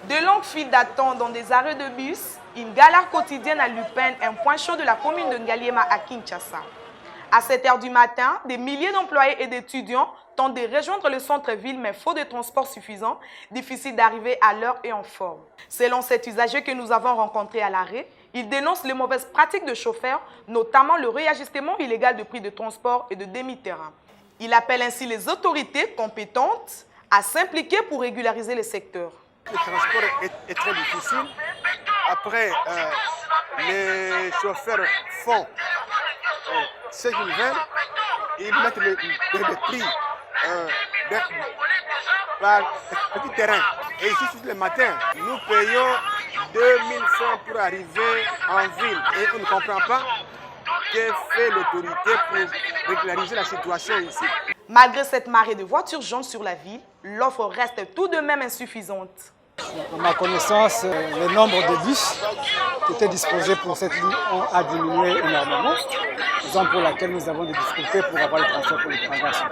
De longues files d'attente dans des arrêts de bus, une galère quotidienne à Lupin, un point chaud de la commune de Ngaliema à Kinshasa. À 7 h du matin, des milliers d'employés et d'étudiants tentent de rejoindre le centre-ville, mais faute de transport suffisant, difficile d'arriver à l'heure et en forme. Selon cet usager que nous avons rencontré à l'arrêt, il dénonce les mauvaises pratiques de chauffeurs, notamment le réajustement illégal de prix de transport et de demi-terrain. Il appelle ainsi les autorités compétentes à s'impliquer pour régulariser le secteur. Le transport est très difficile. Après, les chauffeurs font ce qu'ils veulent. Ils mettent le prix par petit terrain. Et ici, le matin, nous payons 2000 francs pour arriver en ville. Et on ne comprend pas que fait l'autorité pour régulariser la situation ici. Malgré cette marée de voitures jaunes sur la ville, l'offre reste tout de même insuffisante. À ma connaissance, le nombre de bus qui étaient disposés pour cette ligne a diminué énormément, raison pour laquelle nous avons des difficultés pour avoir le transport pour les transactions.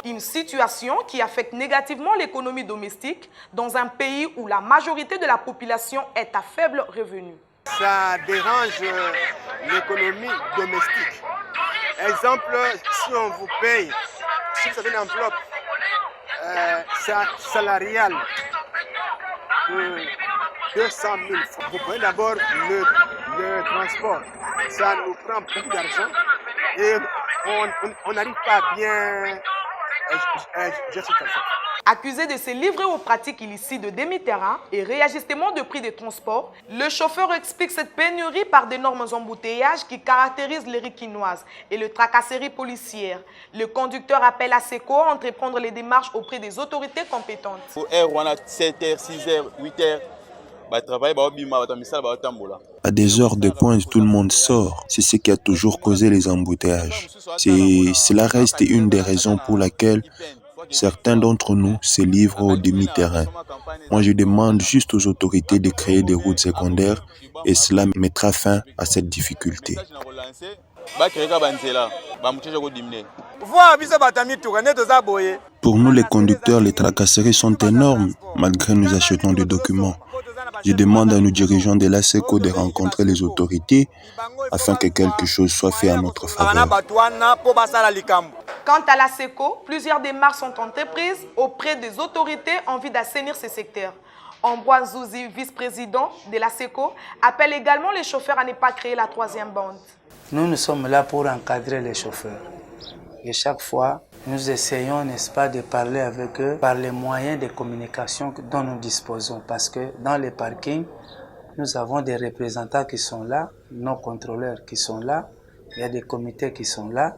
Une situation qui affecte négativement l'économie domestique dans un pays où la majorité de la population est à faible revenu. Ça dérange l'économie domestique. Exemple, si on vous paye, si vous avez une enveloppe salariale de 200 000 francs, vous prenez d'abord le transport. Ça nous prend beaucoup d'argent et on n'arrive pas à bien gérer cette affaire. Accusé de se livrer aux pratiques illicites de demi-terrain et réajustement de prix de transport, le chauffeur explique cette pénurie par d'énormes embouteillages qui caractérisent les riquinoises et le tracasserie policière. Le conducteur appelle à SECO à entreprendre les démarches auprès des autorités compétentes. À des heures de pointe, tout le monde sort. C'est ce qui a toujours causé les embouteillages. Cela reste une des raisons pour laquelle certains d'entre nous se livrent au demi-terrain. Moi, je demande juste aux autorités de créer des routes secondaires et cela mettra fin à cette difficulté. Pour nous, les conducteurs, les tracasseries sont énormes malgré nous achetons des documents. Je demande à nos dirigeants de la SECO de rencontrer les autorités afin que quelque chose soit fait en notre faveur. Quant à la SECO, plusieurs démarches sont entreprises auprès des autorités en vue d'assainir ce secteur. Ambroise Zouzi, vice-président de la SECO, appelle également les chauffeurs à ne pas créer la troisième bande. Nous sommes là pour encadrer les chauffeurs. Et chaque fois, nous essayons, n'est-ce pas, de parler avec eux par les moyens de communication dont nous disposons. Parce que dans les parkings, nous avons des représentants qui sont là, nos contrôleurs qui sont là, il y a des comités qui sont là,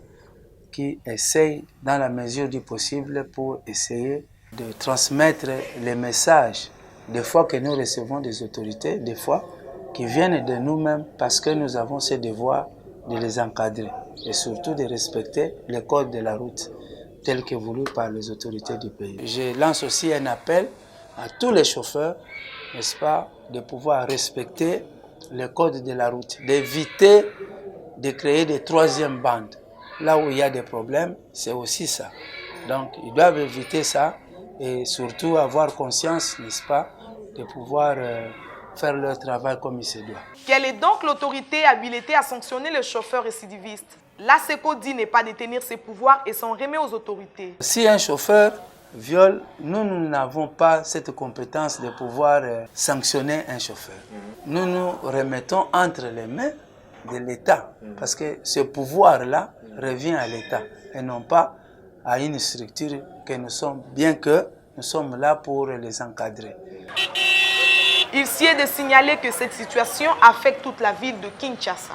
qui essayent dans la mesure du possible pour essayer de transmettre les messages, des fois que nous recevons des autorités, des fois qui viennent de nous-mêmes parce que nous avons ce devoir de les encadrer et surtout de respecter les codes de la route tels que voulus par les autorités du pays. Je lance aussi un appel à tous les chauffeurs, n'est-ce pas, de pouvoir respecter les codes de la route, d'éviter de créer des troisièmes bandes. Là où il y a des problèmes, c'est aussi ça. Donc, ils doivent éviter ça et surtout avoir conscience, n'est-ce pas, de pouvoir faire leur travail comme il se doit. Quelle est donc l'autorité habilitée à sanctionner les chauffeurs récidivistes? La SECO dit ne pas détenir ses pouvoirs et s'en remet aux autorités. Si un chauffeur viole, nous n'avons pas cette compétence de pouvoir sanctionner un chauffeur. Nous nous remettons entre les mains de l'État parce que ce pouvoir-là revient à l'État et non pas à une structure que nous sommes, bien que nous sommes là pour les encadrer. Il s'y est de signaler que cette situation affecte toute la ville de Kinshasa.